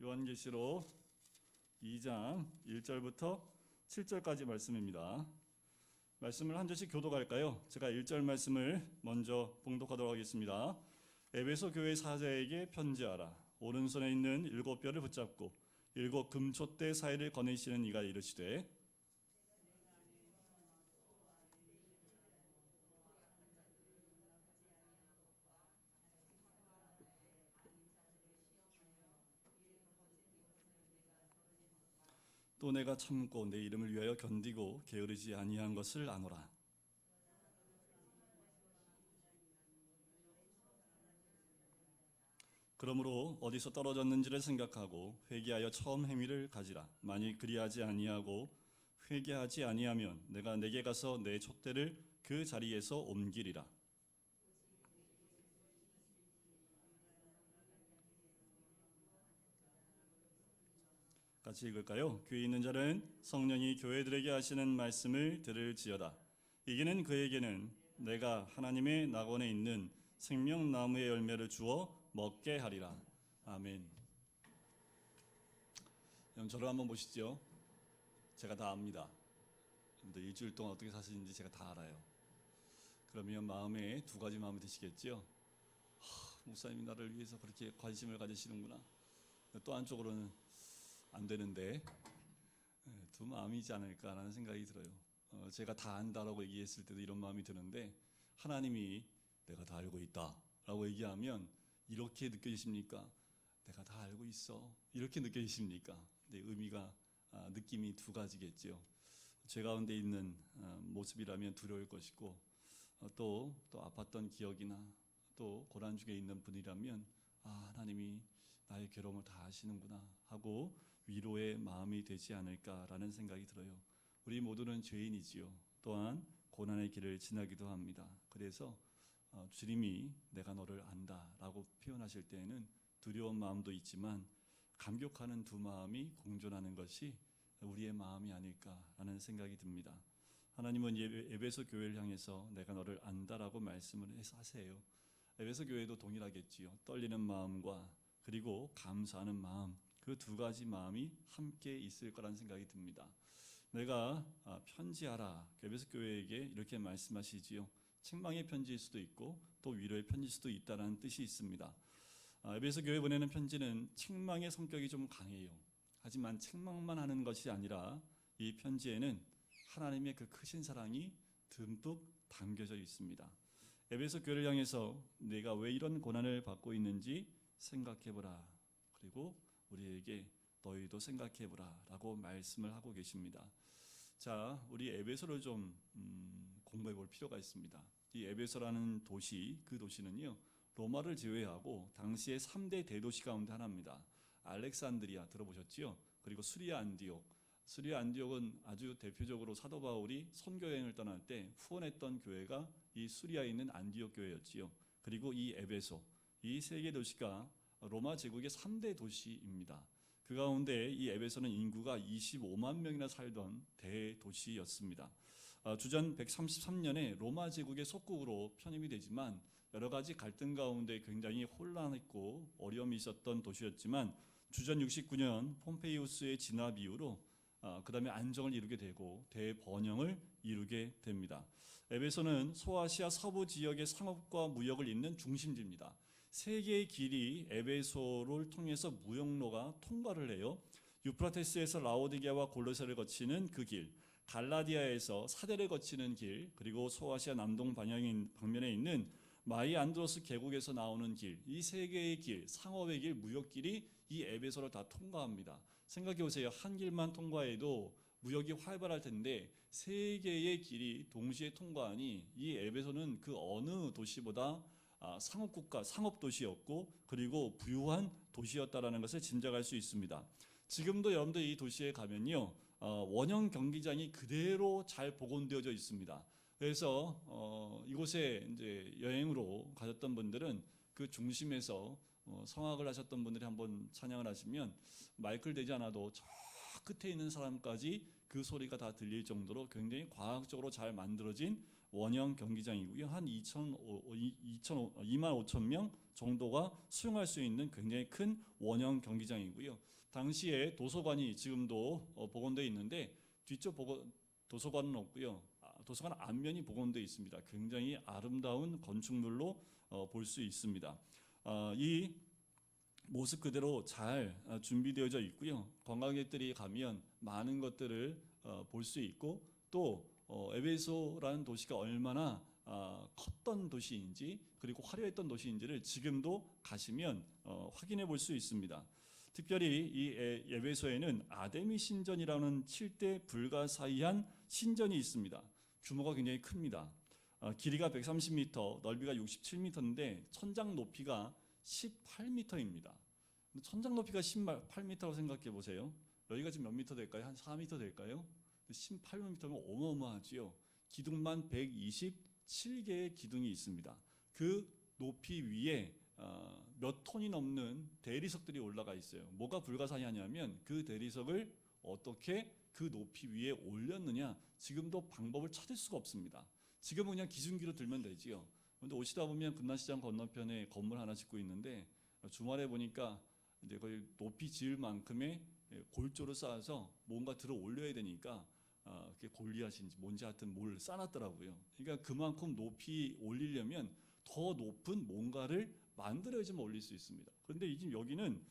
요한계시록 2장 1절부터 7절까지 말씀입니다. 말씀을 한 절씩 교독할까요? 제가 1절 말씀을 먼저 봉독하도록 하겠습니다. 에베소 교회 사자에게 편지하라. 오른손에 있는 7뼈를 붙잡고 7 금촛대 사이를 거느시는 이가 이르시되 또 내가 참고 내 이름을 위하여 견디고 게으르지 아니한 것을 아노라. 그러므로 어디서 떨어졌는지를 생각하고 회개하여 처음 행위를 가지라. 만일 그리하지 아니하고 회개하지 아니하면 내가 내게 가서 내 촛대를 그 자리에서 옮기리라. 같이 읽을까요? 귀에 있는 자는 성령이 교회들에게 하시는 말씀을 들을지어다. 이기는 그에게는 내가 하나님의 낙원에 있는 생명나무의 열매를 주어 먹게 하리라. 아멘. 여러분 저를 한번 보시죠. 제가 다 압니다. 여러분들 일주일 동안 어떻게 사시는지 제가 다 알아요. 그러면 마음에 두 가지 마음이 드시겠죠. 목사님이 나를 위해서 그렇게 관심을 가지시는구나. 또 한쪽으로는 안 되는데 두 마음이지 않을까라는 생각이 들어요. 제가 다 안다라고 얘기했을 때도 이런 마음이 드는데 하나님이 내가 다 알고 있다라고 얘기하면 이렇게 느껴지십니까? 내가 다 알고 있어 이렇게 느껴지십니까? 근데 의미가 느낌이 두 가지겠죠. 제 가운데 있는 모습이라면 두려울 것이고 또 아팠던 기억이나 또 고난 중에 있는 분이라면 하나님이 나의 괴로움을 다 아시는구나 하고 위로의 마음이 되지 않을까라는 생각이 들어요. 우리 모두는 죄인이지요. 또한 고난의 길을 지나기도 합니다. 그래서 주님이 내가 너를 안다라고 표현하실 때에는 두려운 마음도 있지만 감격하는 두 마음이 공존하는 것이 우리의 마음이 아닐까라는 생각이 듭니다. 하나님은 에베소 교회를 향해서 내가 너를 안다라고 말씀을 하세요. 에베소 교회도 동일하겠지요. 떨리는 마음과 그리고 감사하는 마음, 그 두 가지 마음이 함께 있을 거라는 생각이 듭니다. 내가 편지하라. 에베소 교회에게 이렇게 말씀하시지요. 책망의 편지일 수도 있고 또 위로의 편지일 수도 있다는 뜻이 있습니다. 에베소 교회 보내는 편지는 책망의 성격이 좀 강해요. 하지만 책망만 하는 것이 아니라 이 편지에는 하나님의 그 크신 사랑이 듬뿍 담겨져 있습니다. 에베소 교회를 향해서 내가 왜 이런 고난을 받고 있는지 생각해보라. 그리고 우리에게 너희도 생각해보라 라고 말씀을 하고 계십니다. 자, 우리 에베소를 좀 공부해 볼 필요가 있습니다. 이 에베소라는 도시, 그 도시는요 로마를 제외하고 당시의 3대 대도시 가운데 하나입니다. 알렉산드리아 들어보셨지요? 그리고 수리아 안디옥. 수리아 안디옥은 아주 대표적으로 사도 바울이 선교여행을 떠날 때 후원했던 교회가 이 수리아에 있는 안디옥 교회였지요. 그리고 이 에베소, 이 세 개 도시가 로마 제국의 3대 도시입니다. 그 가운데 이 에베소는 인구가 25만 명이나 살던 대도시였습니다. 주전 133년에 로마 제국의 속국으로 편입이 되지만 여러 가지 갈등 가운데 굉장히 혼란했고 어려움이 있었던 도시였지만 주전 69년 폼페이우스의 진압 이후로 그 다음에 안정을 이루게 되고 대번영을 이루게 됩니다. 에베소는 소아시아 서부 지역의 상업과 무역을 잇는 중심지입니다. 세계의 길이 에베소를 통해서 무역로가 통과를 해요. 유프라테스에서 라오디게아와 골로새를 거치는 그 길, 갈라디아에서 사대를 거치는 길, 그리고 소아시아 남동 방면에 있는 마이 안드로스 계곡에서 나오는 길, 이 세 개의 길, 상업의 길, 무역길이 이 에베소를 다 통과합니다. 생각해 보세요. 한 길만 통과해도 무역이 활발할 텐데 세 개의 길이 동시에 통과하니 이 에베소는 그 어느 도시보다 상업국가, 상업도시였고 그리고 부유한 도시였다라는 것을 짐작할 수 있습니다. 지금도 여러분들 이 도시에 가면요 원형 경기장이 그대로 잘 복원되어져 있습니다. 그래서 이곳에 이제 여행으로 가셨던 분들은 그 중심에서 성악을 하셨던 분들이 한번 찬양을 하시면 마이크를 대지 않아도 저 끝에 있는 사람까지 그 소리가 다 들릴 정도로 굉장히 과학적으로 잘 만들어진 원형 경기장이고요. 한 2만 5천 명 정도가 수용할 수 있는 굉장히 큰 원형 경기장이고요. 당시에 도서관이 지금도 복원되어 있는데 뒤쪽 도서관은 없고요. 도서관 앞면이 복원되어 있습니다. 굉장히 아름다운 건축물로 볼 수 있습니다. 이 모습 그대로 잘 준비되어져 있고요. 관광객들이 가면 많은 것들을 볼 수 있고 또 에베소라는 도시가 얼마나 컸던 도시인지 그리고 화려했던 도시인지를 지금도 가시면 확인해 볼 수 있습니다. 특별히 이 에베소에는 아데미 신전이라는 7대 불가사의한 신전이 있습니다. 규모가 굉장히 큽니다. 길이가 130m, 넓이가 67m인데 천장 높이가 18m입니다. 천장 높이가 18m라고 생각해 보세요. 여기가 지금 몇 미터 될까요? 한 4m 될까요? 18m면 어마어마하지요. 기둥만 127개의 기둥이 있습니다. 그 높이 위에 몇 톤이 넘는 대리석들이 올라가 있어요. 뭐가 불가사의하냐면 그 대리석을 어떻게 그 높이 위에 올렸느냐, 지금도 방법을 찾을 수가 없습니다. 지금은 그냥 기중기로 들면 되지요. 그런데 오시다 보면 금난시장 건너편에 건물 하나 짓고 있는데 주말에 보니까 이제 거의 높이 지을 만큼의 골조를 쌓아서 뭔가 들어 올려야 되니까 그게 골리앗인지 뭔지 하여튼 뭘 쌓았더라고요. 그러니까 그만큼 높이 올리려면 더 높은 뭔가를 만들어야지만 올릴 수 있습니다. 그런데 지금 여기는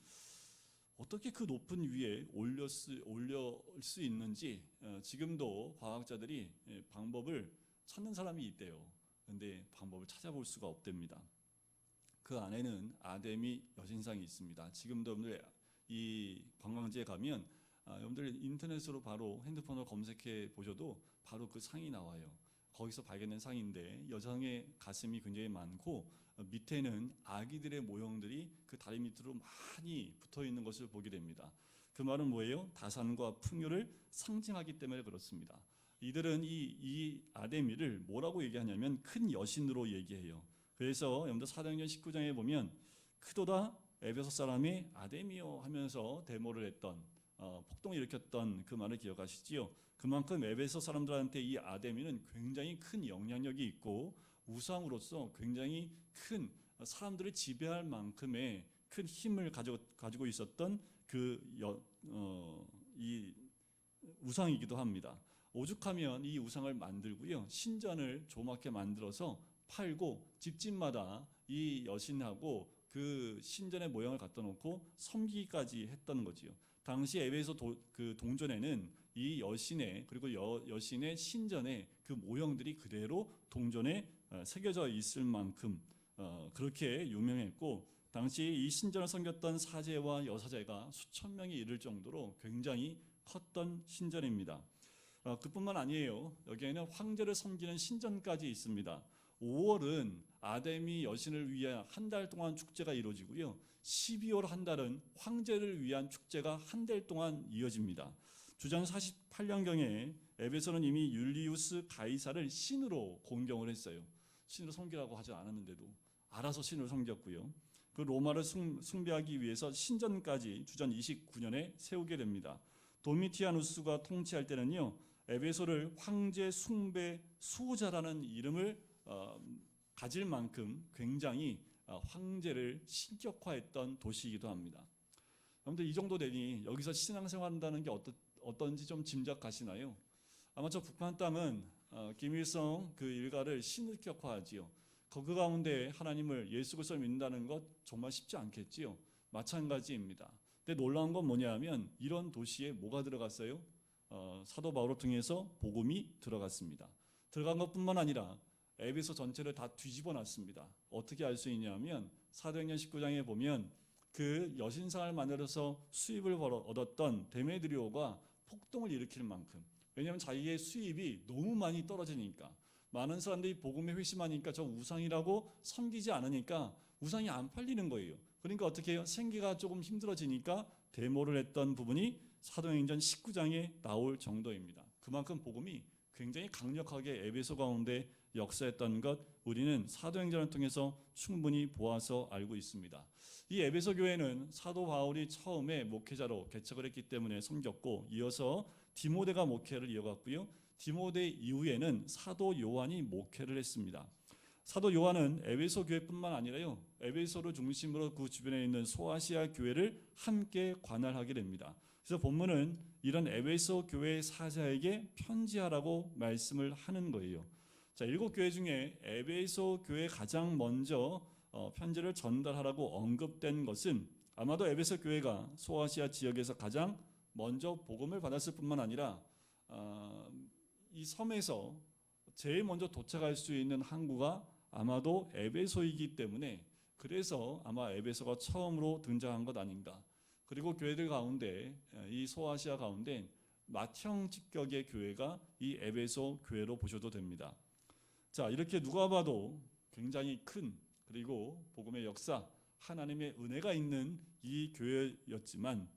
어떻게 그 높은 위에 올릴 수 있는지 지금도 과학자들이 방법을 찾는 사람이 있대요. 그런데 방법을 찾아볼 수가 없답니다. 그 안에는 아데미 여신상이 있습니다. 지금도 여러분들 이 관광지에 가면 여러분들 인터넷으로 바로 핸드폰으로 검색해 보셔도 바로 그 상이 나와요. 거기서 발견된 상인데 여성의 가슴이 굉장히 많고 밑에는 아기들의 모형들이 그 다리 밑으로 많이 붙어 있는 것을 보게 됩니다. 그 말은 뭐예요? 다산과 풍요를 상징하기 때문에 그렇습니다. 이들은 이 아데미를 뭐라고 얘기하냐면 큰 여신으로 얘기해요. 그래서 여러분들 사도행전 19장에 보면 크도다 에베소 사람이 아데미요 하면서 데모를 했던 폭동을 일으켰던 그 말을 기억하시지요. 그만큼 에베소 사람들한테 이 아데미는 굉장히 큰 영향력이 있고 우상으로서 굉장히 큰 사람들을 지배할 만큼의 큰 힘을 가지고 있었던 이 우상이기도 합니다. 오죽하면 이 우상을 만들고요, 신전을 조그맣게 만들어서 팔고 집집마다 이 여신하고 그 신전의 모형을 갖다 놓고 섬기기까지 했던 거지요. 당시 에베소 그 동전에는 이 여신의 그리고 여신의 신전의 그 모형들이 그대로 동전에 새겨져 있을 만큼 그렇게 유명했고, 당시 이 신전을 섬겼던 사제와 여사제가 수천 명이 이를 정도로 굉장히 컸던 신전입니다. 그뿐만 아니에요. 여기에는 황제를 섬기는 신전까지 있습니다. 5월은 아데미 여신을 위한 한 달 동안 축제가 이루어지고요. 12월 한 달은 황제를 위한 축제가 한 달 동안 이어집니다. 주전 48년경에 에베소는 이미 율리우스 가이사를 신으로 공경을 했어요. 신으로 섬기라고 하지 않았는데도 알아서 신을 섬겼고요. 그 로마를 숭배하기 위해서 신전까지 주전 29년에 세우게 됩니다. 도미티아누스가 통치할 때는요, 에베소를 황제 숭배 수호자라는 이름을 가질 만큼 굉장히 황제를 신격화했던 도시이기도 합니다. 여러분들 이 정도 되니 여기서 신앙생활한다는 게 어떤지 좀 짐작 가시나요? 아마 저 북한 땅은 김일성 그 일가를 신격화하지요. 그 가운데 하나님을 예수 그리스도를 믿는다는 것 정말 쉽지 않겠지요. 마찬가지입니다. 근데 놀라운 건 뭐냐면 이런 도시에 뭐가 들어갔어요? 사도 바울을 통해서 복음이 들어갔습니다. 들어간 것뿐만 아니라 에베소 전체를 다 뒤집어 놨습니다. 어떻게 알 수 있냐면 사도행전 19장에 보면 그 여신상을 만들어서 수입을 얻었던 데메드리오가 폭동을 일으킬 만큼, 왜냐하면 자기의 수입이 너무 많이 떨어지니까, 많은 사람들이 복음에 회심하니까 저 우상이라고 섬기지 않으니까 우상이 안 팔리는 거예요. 그러니까 어떻게 해요? 생계가 조금 힘들어지니까 데모를 했던 부분이 사도행전 19장에 나올 정도입니다. 그만큼 복음이 굉장히 강력하게 에베소 가운데 역사했던 것, 우리는 사도행전을 통해서 충분히 보아서 알고 있습니다. 이 에베소 교회는 사도 바울이 처음에 목회자로 개척을 했기 때문에 섬겼고, 이어서 디모데가 목회를 이어갔고요. 디모데 이후에는 사도 요한이 목회를 했습니다. 사도 요한은 에베소 교회뿐만 아니라요, 에베소를 중심으로 그 주변에 있는 소아시아 교회를 함께 관할하게 됩니다. 그래서 본문은 이런 에베소 교회 사자에게 편지하라고 말씀을 하는 거예요. 자, 7교회 중에 에베소 교회에 가장 먼저 편지를 전달하라고 언급된 것은 아마도 에베소 교회가 소아시아 지역에서 가장 먼저 복음을 받았을 뿐만 아니라 이 섬에서 제일 먼저 도착할 수 있는 항구가 아마도 에베소이기 때문에 그래서 아마 에베소가 처음으로 등장한 것 아닌가. 그리고 교회들 가운데 이 소아시아 가운데 맏형 직격의 교회가 이 에베소 교회로 보셔도 됩니다. 자, 이렇게 누가 봐도 굉장히 큰 그리고 복음의 역사, 하나님의 은혜가 있는 이 교회였지만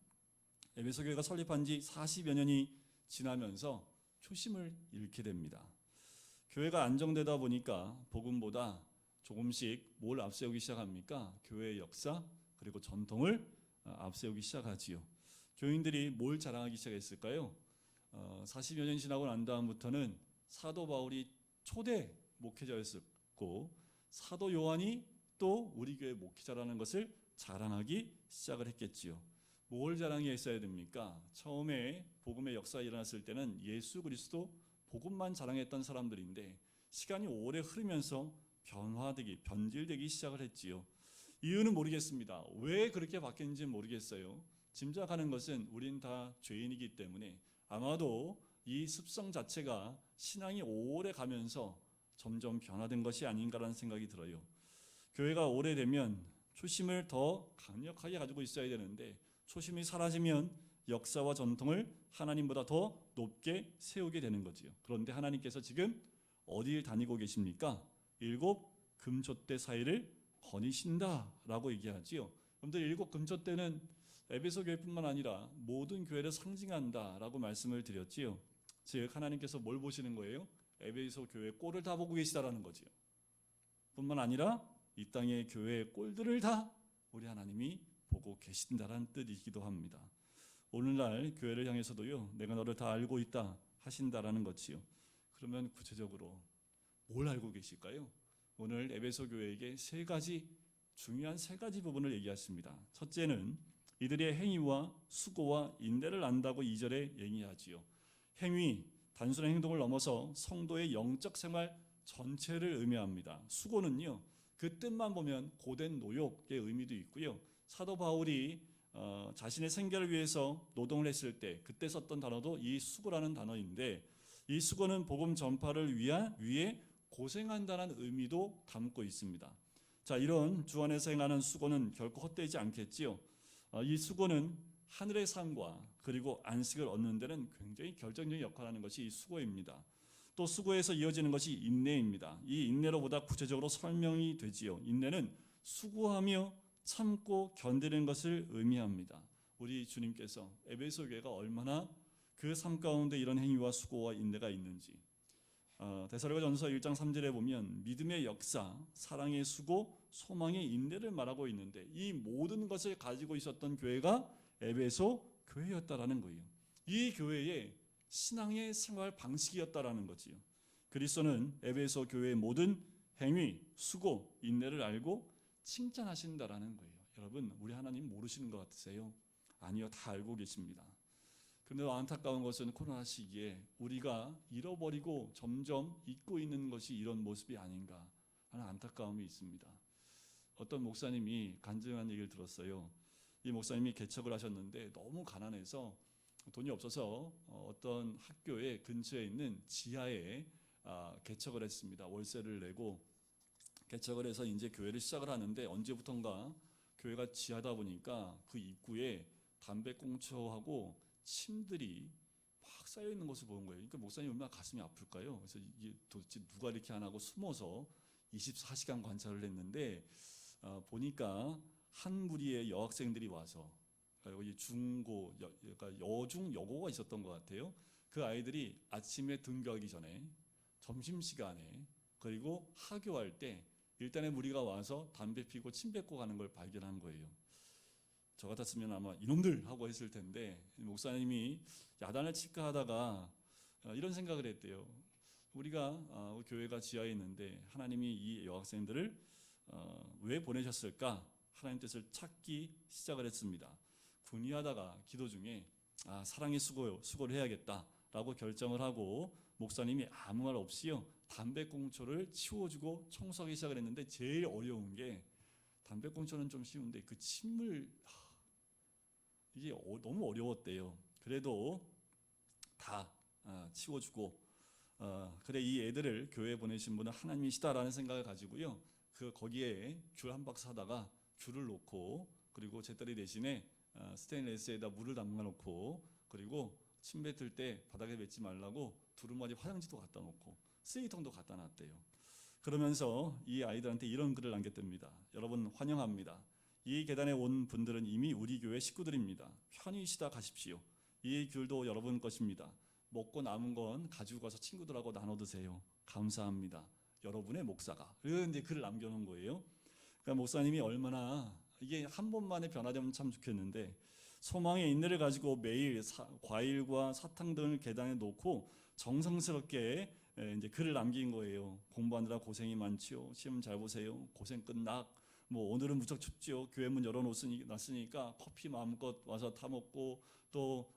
에베소 교회가 설립한 지 40여 년이 지나면서 초심을 잃게 됩니다. 교회가 안정되다 보니까 복음보다 조금씩 뭘 앞세우기 시작합니까? 교회의 역사 그리고 전통을 앞세우기 시작하지요. 교인들이 뭘 자랑하기 시작했을까요? 40여 년 지나고 난 다음부터는 사도 바울이 초대 목회자였었고 사도 요한이 또 우리 교회 목회자라는 것을 자랑하기 시작을 했겠지요. 뭘 자랑했어야 됩니까? 처음에 복음의 역사가 일어났을 때는 예수 그리스도 복음만 자랑했던 사람들인데 시간이 오래 흐르면서 변질되기 시작을 했지요. 이유는 모르겠습니다. 왜 그렇게 바뀌었는지 모르겠어요. 짐작하는 것은 우린 다 죄인이기 때문에 아마도 이 습성 자체가 신앙이 오래 가면서 점점 변화된 것이 아닌가라는 생각이 들어요. 교회가 오래되면 초심을 더 강력하게 가지고 있어야 되는데 초심이 사라지면 역사와 전통을 하나님보다 더 높게 세우게 되는 거지요. 그런데 하나님께서 지금 어디를 다니고 계십니까? 7 금촛대 사이를 거니신다라고 얘기하지요. 여러분들 7 금촛대는 에베소 교회뿐만 아니라 모든 교회를 상징한다라고 말씀을 드렸지요. 즉 하나님께서 뭘 보시는 거예요? 에베소 교회의 꼴을 다 보고 계시다라는 거지요. 뿐만 아니라 이 땅의 교회의 꼴들을 다 우리 하나님이 보고 계신다라는 뜻이기도 합니다. 오늘날 교회를 향해서도요, 내가 너를 다 알고 있다 하신다라는 것이요. 그러면 구체적으로 뭘 알고 계실까요? 오늘 에베소 교회에게 중요한 세 가지 부분을 얘기하십니다. 첫째는 이들의 행위와 수고와 인내를 안다고 2절에 얘기하지요. 행위, 단순한 행동을 넘어서 성도의 영적 생활 전체를 의미합니다. 수고는요, 그 뜻만 보면 고된 노역의 의미도 있고요. 사도 바울이 자신의 생계를 위해서 노동을 했을 때 그때 썼던 단어도 이 수고라는 단어인데 이 수고는 복음 전파를 위해 고생한다는 의미도 담고 있습니다. 자, 이런 주 안에서 행하는 수고는 결코 헛되지 않겠지요. 이 수고는 하늘의 상과 그리고 안식을 얻는 데는 굉장히 결정적인 역할을 하는 것이 이 수고입니다. 또 수고에서 이어지는 것이 인내입니다. 이 인내로보다 구체적으로 설명이 되지요. 인내는 수고하며 참고 견디는 것을 의미합니다. 우리 주님께서 에베소 교회가 얼마나 그 삶 가운데 이런 행위와 수고와 인내가 있는지 데살로니가전서 1장 3절에 보면 믿음의 역사, 사랑의 수고, 소망의 인내를 말하고 있는데 이 모든 것을 가지고 있었던 교회가 에베소 교회였다라는 거예요. 이 교회의 신앙의 생활 방식이었다라는 거지요. 그리스도는 에베소 교회의 모든 행위, 수고, 인내를 알고 칭찬하신다라는 거예요. 여러분, 우리 하나님 모르시는 것 같으세요? 아니요, 다 알고 계십니다. 그런데 안타까운 것은 코로나 시기에 우리가 잃어버리고 점점 잊고 있는 것이 이런 모습이 아닌가 하는 안타까움이 있습니다. 어떤 목사님이 간증한 얘기를 들었어요. 이 목사님이 개척을 하셨는데 너무 가난해서 돈이 없어서 어떤 학교의 근처에 있는 지하에 개척을 했습니다. 월세를 내고 개척을 해서 이제 교회를 시작을 하는데 언제부턴가 교회가 지하다 보니까 그 입구에 담배꽁초하고 침들이 막 쌓여 있는 것을 보는 거예요. 그러니까 목사님 얼마나 가슴이 아플까요? 그래서 이게 도대체 누가 이렇게 안 하고 숨어서 24시간 관찰을 했는데 보니까 한 무리의 여학생들이 와서 여기 중고, 그러니까 여중 여고가 있었던 것 같아요. 그 아이들이 아침에 등교하기 전에 점심시간에 그리고 하교할 때 일단의 무리가 와서 담배 피고 침 뱉고 가는 걸 발견한 거예요. 저 같았으면 아마 이놈들 하고 했을 텐데 목사님이 야단을 칠까 하다가 이런 생각을 했대요. 우리가 교회가 지하에 있는데 하나님이 이 여학생들을 왜 보내셨을까? 하나님 뜻을 찾기 시작을 했습니다. 궁리하다가 기도 중에 사랑의 수고를 해야겠다라고 결정을 하고 목사님이 아무 말 없이요 담배꽁초를 치워주고 청소하기 시작을 했는데 제일 어려운 게 담배꽁초는 좀 쉬운데 그 침을 이게 너무 어려웠대요. 그래도 다 치워주고 그래 이 애들을 교회에 보내신 분은 하나님이시다라는 생각을 가지고요 거기에 귤 한 박스 하다가 귤을 놓고 그리고 재떨이 대신에 스테인레스에다 물을 담가 놓고 그리고 침 뱉을 때 바닥에 뱉지 말라고 두루마리 화장지도 갖다 놓고 쓰레기통도 갖다 놨대요. 그러면서 이 아이들한테 이런 글을 남겼답니다. 여러분 환영합니다. 이 계단에 온 분들은 이미 우리 교회 식구들입니다. 편히 쉬다 가십시오. 이 귤도 여러분 것입니다. 먹고 남은 건 가지고 가서 친구들하고 나눠 드세요. 감사합니다. 여러분의 목사가. 그리고 이제 글을 남겨놓은 거예요. 그러니까 목사님이 얼마나 이게 한 번만에 변화되면 참 좋겠는데 소망의 인내를 가지고 매일 과일과 사탕 등을 계단에 놓고 정성스럽게 이제 글을 남긴 거예요. 공부하느라 고생이 많지요. 시험 잘 보세요. 고생 끝났. 뭐 오늘은 무척 춥지요. 교회 문 열어놨으니까 커피 마음껏 와서 타 먹고 또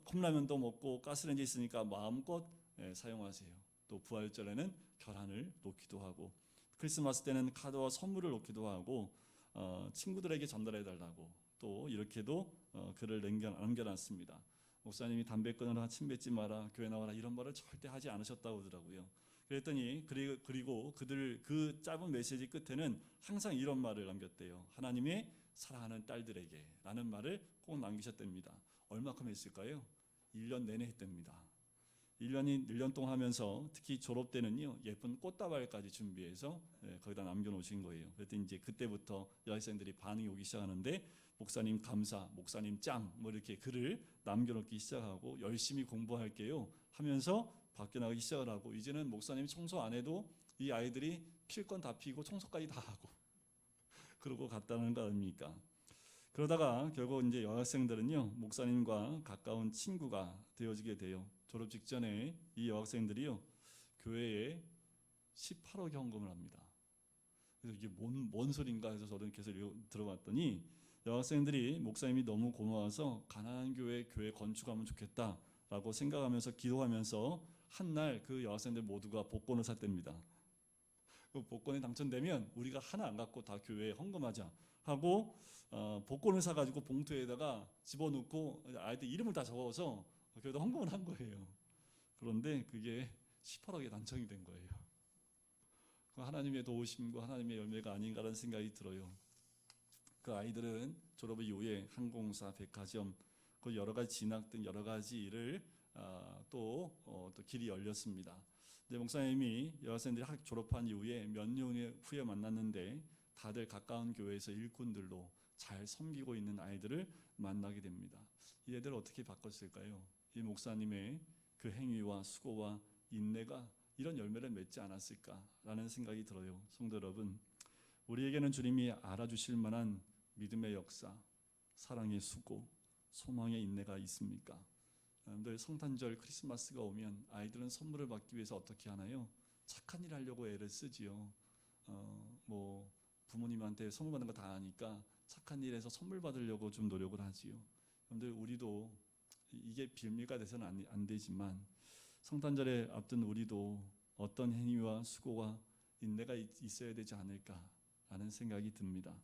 컵라면도 먹고 가스레인지 있으니까 마음껏 사용하세요. 또 부활절에는 결한을 놓기도 하고 크리스마스 때는 카드와 선물을 놓기도 하고 친구들에게 전달해 달라고 또 이렇게도 글을 남겨놨습니다. 목사님이 담배 끊으라, 침 뱉지 마라, 교회 나와라 이런 말을 절대 하지 않으셨다고 하더라고요. 그랬더니 그리고 그들 그 짧은 메시지 끝에는 항상 이런 말을 남겼대요. 하나님의 사랑하는 딸들에게 라는 말을 꼭 남기셨답니다. 얼마큼 했을까요? 1년 내내 했답니다. 1년 동안 하면서 특히 졸업 때는요 예쁜 꽃다발까지 준비해서 거기다 남겨놓으신 거예요. 그랬더니 이제 그때부터 여학생들이 반응이 오기 시작하는데 목사님 감사, 목사님 짱 뭐 이렇게 글을 남겨놓기 시작하고 열심히 공부할게요 하면서 밖에 나가기 시작을 하고 이제는 목사님이 청소 안 해도 이 아이들이 필 건 다 피고 청소까지 다 하고 그러고 갔다는 거 아닙니까? 그러다가 결국 이제 여학생들은요 목사님과 가까운 친구가 되어지게 돼요. 졸업 직전에 이 여학생들이요 교회에 18억 헌금을 합니다. 그래서 이게 뭔 소린가 해서 저는 계속 들어봤더니 여학생들이 목사님이 너무 고마워서 가난한 교회 건축하면 좋겠다라고 생각하면서 기도하면서 한날 그 여학생들 모두가 복권을 샀답니다. 그 복권에 당첨되면 우리가 하나 안 갖고 다 교회에 헌금하자 하고 복권을 사가지고 봉투에다가 집어넣고 아이들 이름을 다 적어서 교회에다 헌금을 한 거예요. 그런데 그게 18억에 당첨이 된 거예요. 하나님의 도우심과 하나님의 열매가 아닌가라는 생각이 들어요. 그 아이들은 졸업 이후에 항공사, 백화점, 그 여러 가지 진학 등 여러 가지 일을 또 길이 열렸습니다. 이제 목사님이 여학생들이 학 졸업한 이후에 몇 년 후에 만났는데 다들 가까운 교회에서 일꾼들로 잘 섬기고 있는 아이들을 만나게 됩니다. 이 애들 어떻게 바꿨을까요? 이 목사님의 그 행위와 수고와 인내가 이런 열매를 맺지 않았을까라는 생각이 들어요. 성도 여러분, 우리에게는 주님이 알아주실 만한 믿음의 역사, 사랑의 수고, 소망의 인내가 있습니까? 여러분들 성탄절 크리스마스가 오면 아이들은 선물을 받기 위해서 어떻게 하나요? 착한 일 하려고 애를 쓰지요. 부모님한테 선물 받는 거 다 아니까 착한 일에서 선물 받으려고 좀 노력을 하지요. 여러분들 우리도 이게 빌미가 돼서는 안 되지만 성탄절에 앞둔 우리도 어떤 행위와 수고와 인내가 있어야 되지 않을까라는 생각이 듭니다.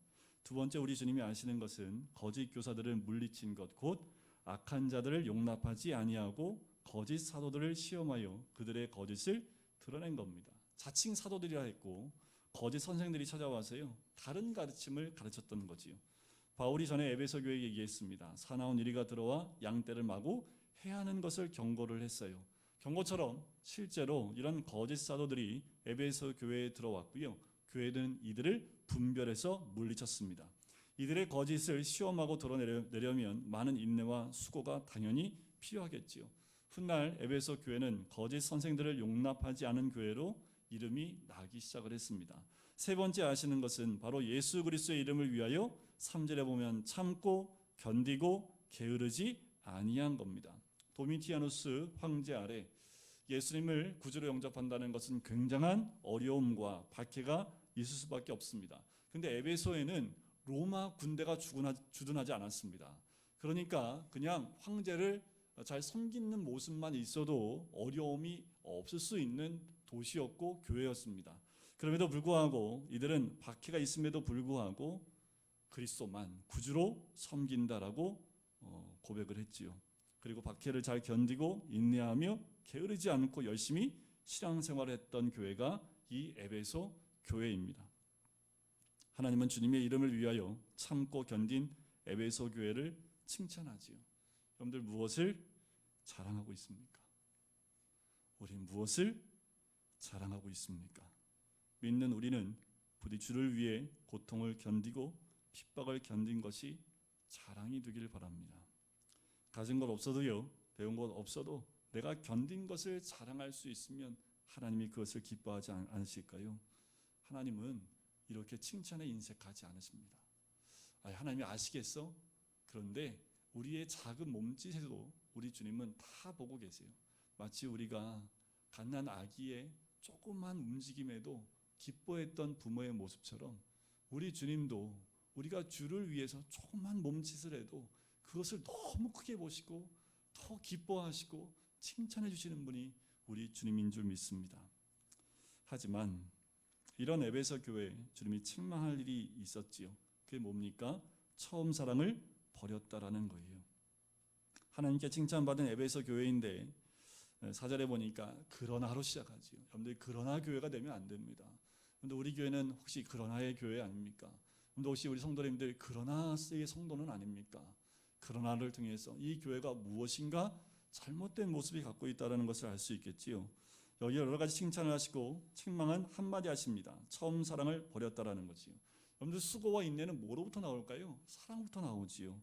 두 번째 우리 주님이 아시는 것은 거짓 교사들을 물리친 것 곧 악한 자들을 용납하지 아니하고 거짓 사도들을 시험하여 그들의 거짓을 드러낸 겁니다. 자칭 사도들이라 했고 거짓 선생들이 찾아와서요 다른 가르침을 가르쳤던 거지요. 바울이 전에 에베소 교회에 얘기했습니다. 사나운 이리가 들어와 양떼를 마구 해하는 것을 경고를 했어요. 경고처럼 실제로 이런 거짓 사도들이 에베소 교회에 들어왔고요. 교회는 이들을 분별해서 물리쳤습니다. 이들의 거짓을 시험하고 드러내려면 많은 인내와 수고가 당연히 필요하겠지요. 훗날 에베소 교회는 거짓 선생들을 용납하지 않은 교회로 이름이 나기 시작을 했습니다. 세 번째 아시는 것은 바로 예수 그리스도의 이름을 위하여 3절에 보면 참고 견디고 게으르지 아니한 겁니다. 도미티아누스 황제 아래 예수님을 구주로 영접한다는 것은 굉장한 어려움과 박해가 있을 수밖에 없습니다. 근데 에베소에는 로마 군대가 주둔하지 않았습니다. 그러니까 그냥 황제를 잘 섬기는 모습만 있어도 어려움이 없을 수 있는 도시였고 교회였습니다. 그럼에도 불구하고 이들은 박해가 있음에도 불구하고 그리스도만 구주로 섬긴다라고 고백을 했지요. 그리고 박해를 잘 견디고 인내하며 게으르지 않고 열심히 신앙생활을 했던 교회가 이 에베소 교회입니다. 하나님은 주님의 이름을 위하여 참고 견딘 에베소 교회를 칭찬하지요. 여러분들 무엇을 자랑하고 있습니까? 우리 무엇을 자랑하고 있습니까? 믿는 우리는 부디 주를 위해 고통을 견디고 핍박을 견딘 것이 자랑이 되길 바랍니다. 가진 것 없어도요, 배운 것 없어도 내가 견딘 것을 자랑할 수 있으면 하나님이 그것을 기뻐하지 않으실까요? 하나님은 이렇게 칭찬에 인색하지 않으십니다. 하나님이 아시겠어? 그런데 우리의 작은 몸짓에도 우리 주님은 다 보고 계세요. 마치 우리가 갓난 아기의 조그만 움직임에도 기뻐했던 부모의 모습처럼 우리 주님도 우리가 주를 위해서 조그만 몸짓을 해도 그것을 너무 크게 보시고 더 기뻐하시고 칭찬해 주시는 분이 우리 주님인 줄 믿습니다. 하지만 이런 에베소 교회에 주님이 책망할 일이 있었지요. 그게 뭡니까? 처음 사랑을 버렸다라는 거예요. 하나님께 칭찬받은 에베소 교회인데 4절에 보니까 그러나로 시작하지요. 여러분들 그러나 교회가 되면 안 됩니다. 근데 우리 교회는 혹시 그러나의 교회 아닙니까? 근데 혹시 우리 성도님들 그러나의 성도는 아닙니까? 그러나를 통해서 이 교회가 무엇인가 잘못된 모습이 갖고 있다는 것을 알 수 있겠지요. 여기 여러 가지 칭찬을 하시고 책망은 한마디 하십니다. 처음 사랑을 버렸다라는 거지요. 여러분들 수고와 인내는 뭐로부터 나올까요? 사랑부터 나오지요.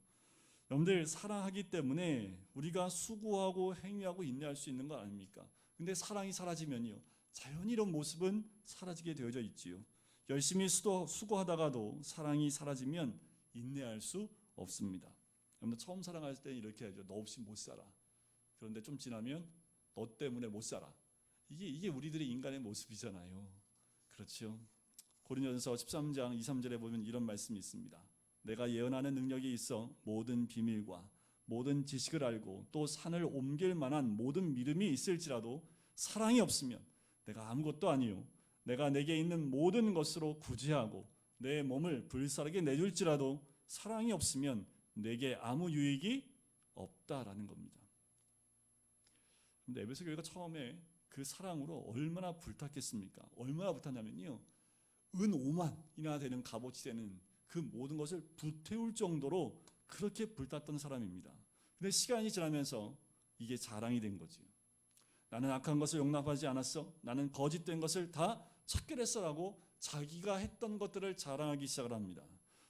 여러분들 사랑하기 때문에 우리가 수고하고 행위하고 인내할 수 있는 거 아닙니까? 근데 사랑이 사라지면요, 자연히 이런 모습은 사라지게 되어져 있지요. 열심히 수고하다가도 사랑이 사라지면 인내할 수 없습니다. 여러분들 처음 사랑할 때 이렇게 하죠. 너 없이 못 살아. 그런데 좀 지나면 너 때문에 못 살아. 이게 우리들의 인간의 모습이잖아요. 그렇죠? 고린도전서 13장 2, 3절에 보면 이런 말씀이 있습니다. 내가 예언하는 능력이 있어 모든 비밀과 모든 지식을 알고 또 산을 옮길 만한 모든 믿음이 있을지라도 사랑이 없으면 내가 아무것도 아니요 내가 내게 있는 모든 것으로 구제하고 내 몸을 불사르게 내줄지라도 사랑이 없으면 내게 아무 유익이 없다라는 겁니다. 근데 에베소 교회가 처음에 그 사랑으로 얼마나 불탔겠습니까? 얼마나 불탔냐면요, 은 5만이나 되는 값어치 되는 그 모든 것을 불태울 정도로 그렇게 불탔던 사람입니다. 근데 시간이 지나면서 이게 자랑이 된 거지요. 나는 악한 것을 용납하지 않았어. 나는 거짓된 것을 다 척결했어라고 자기가 했던 것들을 자랑하기 시작을 합니다.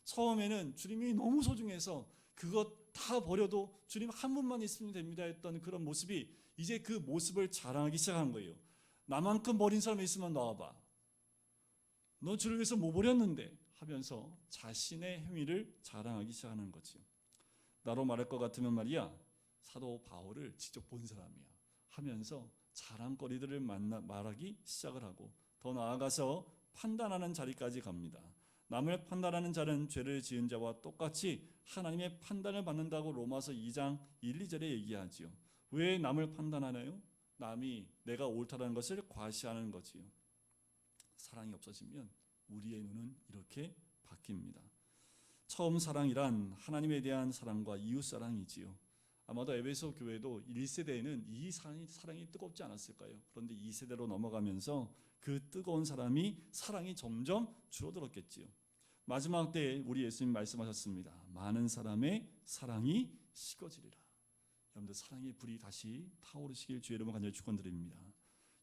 처음에는 주님이 너무 소중해서 그것 다 버려도 주님 한 분만 있으면 됩니다 했던 그런 모습이 이제 그 모습을 자랑하기 시작한 거예요. 나만큼 버린 사람이 있으면 나와봐. 너 주를 위해서 뭐 버렸는데 하면서 자신의 행위를 자랑하기 시작하는 거죠. 나로 말할 것 같으면 말이야, 사도 바울을 직접 본 사람이야 하면서 자랑거리들을 말하기 시작을 하고 더 나아가서 판단하는 자리까지 갑니다. 남을 판단하는 자는 죄를 지은 자와 똑같이 하나님의 판단을 받는다고 로마서 2장 1, 2절에 얘기하지요. 왜 남을 판단하나요? 남이 내가 옳다는 것을 과시하는 거지요. 사랑이 없어지면 우리의 눈은 이렇게 바뀝니다. 처음 사랑이란 하나님에 대한 사랑과 이웃 사랑이지요. 아마도 에베소 교회도 1세대에는 이 사랑이 뜨겁지 않았을까요? 그런데 2세대로 넘어가면서 그 뜨거운 사랑이 점점 줄어들었겠지요. 마지막 때에 우리 예수님 말씀하셨습니다. 많은 사람의 사랑이 식어지리라. 여러분들 사랑의 불이 다시 타오르시길 주의 이름으로 간절히 축원드립니다.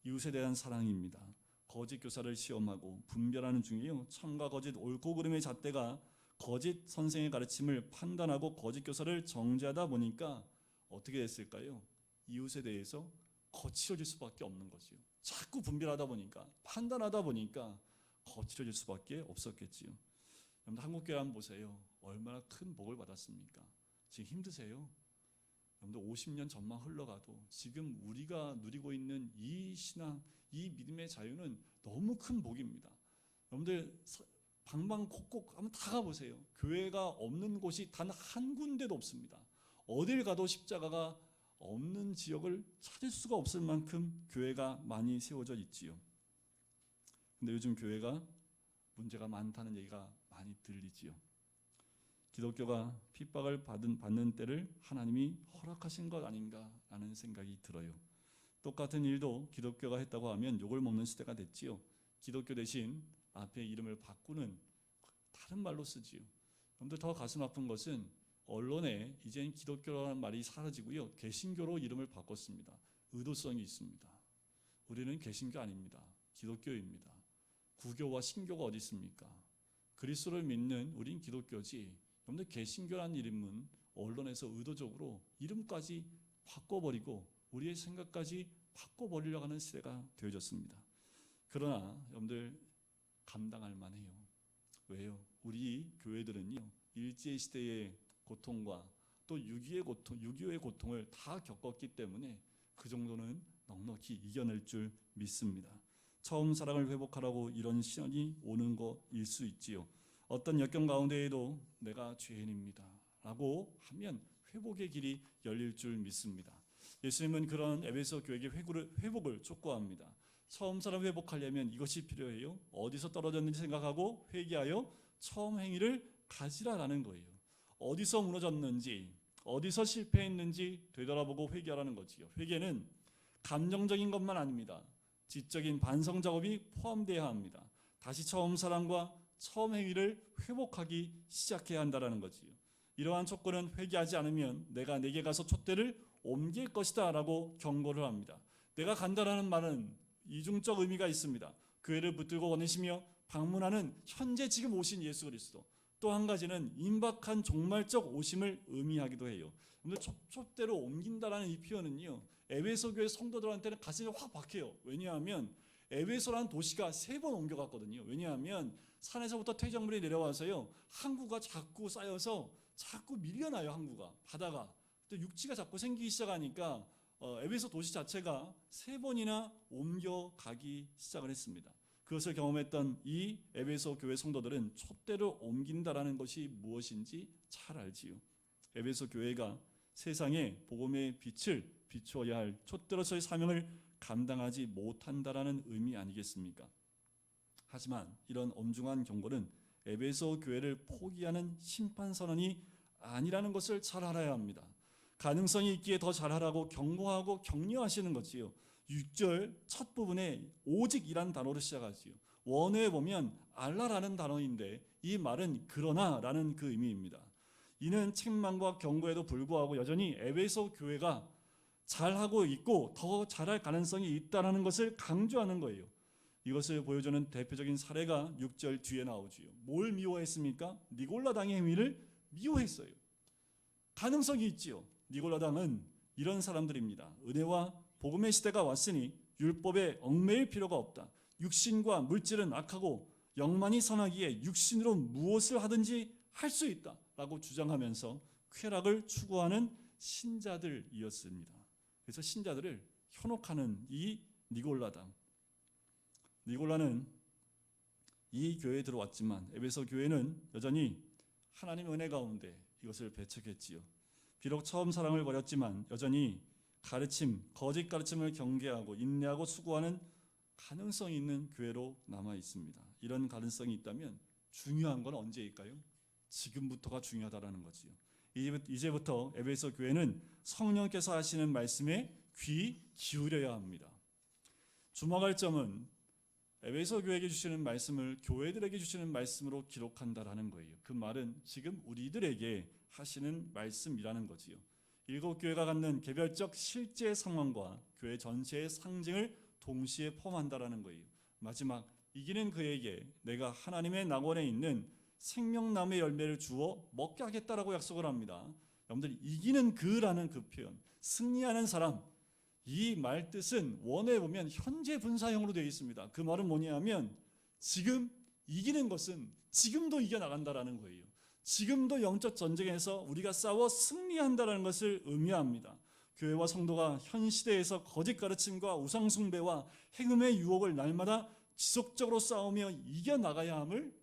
이웃에 대한 사랑입니다. 거짓 교사를 시험하고 분별하는 중에요, 참과 거짓 옳고 그름의 잣대가 거짓 선생의 가르침을 판단하고 거짓 교사를 정죄하다 보니까 어떻게 됐을까요? 이웃에 대해서 거칠어질 수밖에 없는 거지요. 자꾸 분별하다 보니까, 판단하다 보니까 거칠어질 수밖에 없었겠지요. 여러분 한국교회 한번 보세요. 얼마나 큰 복을 받았습니까? 지금 힘드세요? 여러분들 50년 전만 흘러가도 지금 우리가 누리고 있는 이 신앙, 이 믿음의 자유는 너무 큰 복입니다. 여러분들 방방곡곡 한번 다 가보세요. 교회가 없는 곳이 단 한 군데도 없습니다. 어딜 가도 십자가가 없는 지역을 찾을 수가 없을 만큼 교회가 많이 세워져 있지요. 근데 요즘 교회가 문제가 많다는 얘기가 많이 들리지요. 기독교가 핍박을 받는 때를 하나님이 허락하신 것 아닌가라는 생각이 들어요. 똑같은 일도 기독교가 했다고 하면 욕을 먹는 시대가 됐지요. 기독교 대신 앞에 이름을 바꾸는 다른 말로 쓰지요. 여러분들 더 가슴 아픈 것은 언론에 이젠 기독교라는 말이 사라지고요, 개신교로 이름을 바꿨습니다. 의도성이 있습니다. 우리는 개신교 아닙니다. 기독교입니다. 구교와 신교가 어디 있습니까? 그리스도를 믿는 우린 기독교지. 여러분들 개신교라는 이름은 언론에서 의도적으로 이름까지 바꿔버리고 우리의 생각까지 바꿔버리려고 하는 시대가 되어졌습니다. 그러나 여러분들 감당할 만해요. 왜요? 우리 교회들은요, 일제시대의 고통과 또 6.25의 고통을 다 겪었기 때문에 그 정도는 넉넉히 이겨낼 줄 믿습니다. 처음 사랑을 회복하라고 이런 시련이 오는 것일 수 있지요. 어떤 역경 가운데에도 내가 죄인입니다 라고 하면 회복의 길이 열릴 줄 믿습니다. 예수님은 그런 에베소 교회의 회복을 촉구합니다. 처음 사람 회복하려면 이것이 필요해요. 어디서 떨어졌는지 생각하고 회개하여 처음 행위를 가지라라는 거예요. 어디서 무너졌는지, 어디서 실패했는지 되돌아보고 회개하라는 거지요. 회개는 감정적인 것만 아닙니다. 지적인 반성 작업이 포함되어야 합니다. 다시 처음 사랑과 처음 행위를 회복하기 시작해야 한다는 거지요. 이러한 촉구는 회개하지 않으면 내가 내게 가서 촛대를 옮길 것이다 라고 경고를 합니다. 내가 간다라는 말은 이중적 의미가 있습니다. 교회를 붙들고 거니시며 방문하는 현재 지금 오신 예수 그리스도, 또 한 가지는 임박한 종말적 오심을 의미하기도 해요. 촛대로 옮긴다라는 이 표현은요, 에베소 교회 성도들한테는 가슴에 확 박혀요. 왜냐하면 에베소라는 도시가 3번 옮겨갔거든요. 왜냐하면 산에서부터 퇴적물이 내려와서요, 항구가 자꾸 쌓여서 자꾸 밀려나요. 항구가, 바다가 또 육지가 자꾸 생기기 시작하니까 에베소 도시 자체가 3번이나 옮겨가기 시작을 했습니다. 그것을 경험했던 이 에베소 교회 성도들은 촛대를 옮긴다라는 것이 무엇인지 잘 알지요. 에베소 교회가 세상에 복음의 빛을 비추어야 할 촛대로서의 사명을 감당하지 못한다라는 의미 아니겠습니까? 하지만 이런 엄중한 경고는 에베소 교회를 포기하는 심판 선언이 아니라는 것을 잘 알아야 합니다. 가능성이 있기에 더 잘하라고 경고하고 격려하시는 거지요. 6절 첫 부분에 오직이란 단어로 시작하지요. 원어에 보면 알라라는 단어인데 이 말은 그러나라는 그 의미입니다. 이는 책망과 경고에도 불구하고 여전히 에베소 교회가 잘하고 있고 더 잘할 가능성이 있다는 것을 강조하는 거예요. 이것을 보여주는 대표적인 사례가 6절 뒤에 나오지요. 뭘 미워했습니까? 니골라당의 행위를 미워했어요. 가능성이 있지요. 니골라당은 이런 사람들입니다. 은혜와 복음의 시대가 왔으니 율법에 얽매일 필요가 없다. 육신과 물질은 악하고 영만이 선하기에 육신으로 무엇을 하든지 할 수 있다 라고 주장하면서 쾌락을 추구하는 신자들이었습니다. 그래서 신자들을 현혹하는 이 니골라당, 니골라는 이 교회에 들어왔지만 에베소 교회는 여전히 하나님의 은혜 가운데 이것을 배척했지요. 비록 처음 사랑을 버렸지만 여전히 가르침, 거짓 가르침을 경계하고 인내하고 수고하는 가능성이 있는 교회로 남아 있습니다. 이런 가능성이 있다면 중요한 건 언제일까요? 지금부터가 중요하다라는 거지요. 이제부터 에베소 교회는 성령께서 하시는 말씀에 귀 기울여야 합니다. 주목할 점은 에베소 교회에게 주시는 말씀을 교회들에게 주시는 말씀으로 기록한다라는 거예요. 그 말은 지금 우리들에게 하시는 말씀이라는 거지요. 7교회가 갖는 개별적 실제 상황과 교회 전체의 상징을 동시에 포함한다라는 거예요. 마지막 이기는 그에게 내가 하나님의 낙원에 있는 생명나무의 열매를 주어 먹게 하겠다라고 약속을 합니다. 여러분들 이기는 그라는 그 표현, 승리하는 사람, 이 말 뜻은 원어에 보면 현재 분사형으로 되어 있습니다. 그 말은 뭐냐면 지금 이기는 것은 지금도 이겨나간다라는 거예요. 지금도 영적 전쟁에서 우리가 싸워 승리한다는 것을 의미합니다. 교회와 성도가 현 시대에서 거짓 가르침과 우상 숭배와 행음의 유혹을 날마다 지속적으로 싸우며 이겨나가야 함을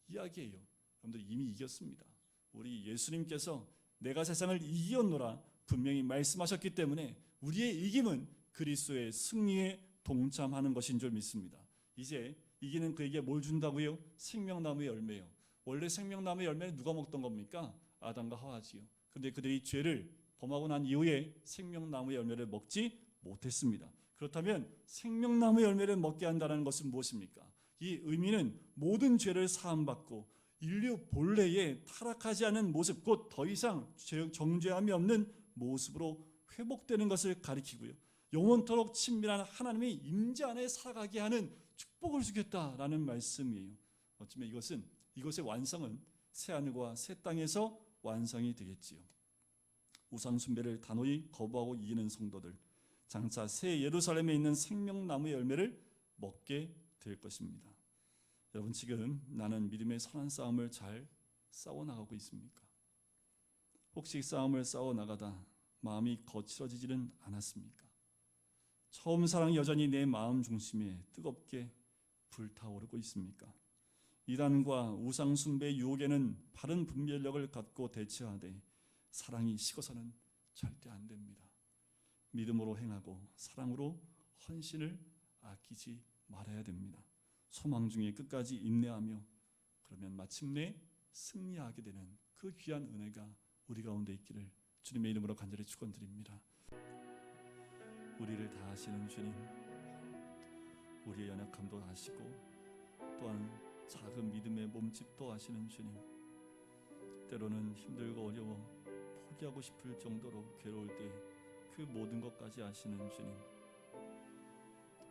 이야기해요. 여러분들 이미 이겼습니다. 우리 예수님께서 내가 세상을 이기었노라 분명히 말씀하셨기 때문에 우리의 이김은 그리스도의 승리에 동참하는 것인 줄 믿습니다. 이제 이기는 그에게 뭘 준다고요? 생명나무의 열매요. 원래 생명나무의 열매는 누가 먹던 겁니까? 아담과 하와지요. 그런데 그들이 죄를 범하고 난 이후에 생명나무의 열매를 먹지 못했습니다. 그렇다면 생명나무의 열매를 먹게 한다는 것은 무엇입니까? 이 의미는 모든 죄를 사함받고 인류 본래에 타락하지 않은 모습, 곧 더 이상 정죄함이 없는 모습으로 회복되는 것을 가리키고요. 영원토록 친밀한 하나님의 임재 안에 살아가게 하는 축복을 주겠다라는 말씀이에요. 어쩌면 이것의 완성은 새하늘과 새 땅에서 완성이 되겠지요. 우상 숭배를 단호히 거부하고 이기는 성도들, 장차 새 예루살렘에 있는 생명나무의 열매를 먹게 될 것입니다. 여러분, 지금 나는 믿음의 선한 싸움을 잘 싸워나가고 있습니까? 혹시 싸움을 싸워나가다 마음이 거칠어지지는 않았습니까? 처음 사랑이 여전히 내 마음 중심에 뜨겁게 불타오르고 있습니까? 이단과 우상 숭배의 유혹에는 바른 분별력을 갖고 대처하되 사랑이 식어서는 절대 안 됩니다. 믿음으로 행하고 사랑으로 헌신을 아끼지 말아야 됩니다. 소망 중에 끝까지 인내하며 그러면 마침내 승리하게 되는 그 귀한 은혜가 우리 가운데 있기를 주님의 이름으로 간절히 축원드립니다. 우리를 다 아시는 주님, 우리의 연약함도 아시고 또한 작은 믿음의 몸집도 아시는 주님, 때로는 힘들고 어려워 포기하고 싶을 정도로 괴로울 때 그 모든 것까지 아시는 주님,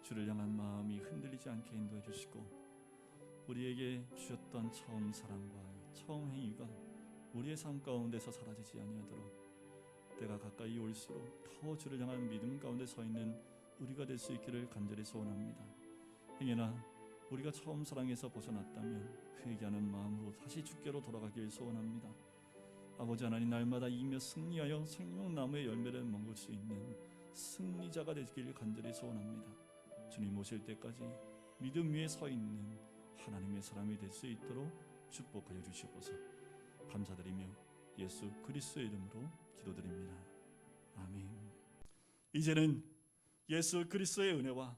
주를 향한 마음이 흔들리지 않게 인도해 주시고 우리에게 주셨던 처음 사랑과 처음 행위가 우리의 삶 가운데서 사라지지 아니하도록 때가 가까이 올수록 더 주를 향한 믿음 가운데 서 있는 우리가 될 수 있기를 간절히 소원합니다. 행여나 우리가 처음 사랑에서 벗어났다면 회개하는 마음으로 다시 주께로 돌아가길 소원합니다. 아버지 하나님, 날마다 이기며 승리하여 생명나무의 열매를 먹을 수 있는 승리자가 되길 간절히 소원합니다. 주님 오실 때까지 믿음 위에 서 있는 하나님의 사람이 될 수 있도록 축복하여 주시옵소서. 감사드리며 예수 그리스도의 이름으로 기도드립니다. 아멘. 이제는 예수 그리스도의 은혜와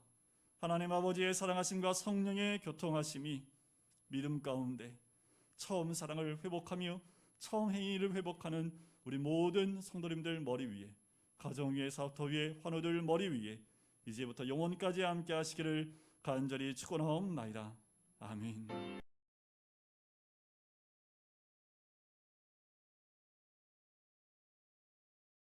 하나님 아버지의 사랑하심과 성령의 교통하심이 믿음 가운데 처음 사랑을 회복하며 처음 행위를 회복하는 우리 모든 성도님들 머리 위에, 가정 위에, 사업터 위에, 환우들 머리 위에 이제부터 영원까지 함께 하시기를 간절히 축원하옵나이다. 아멘.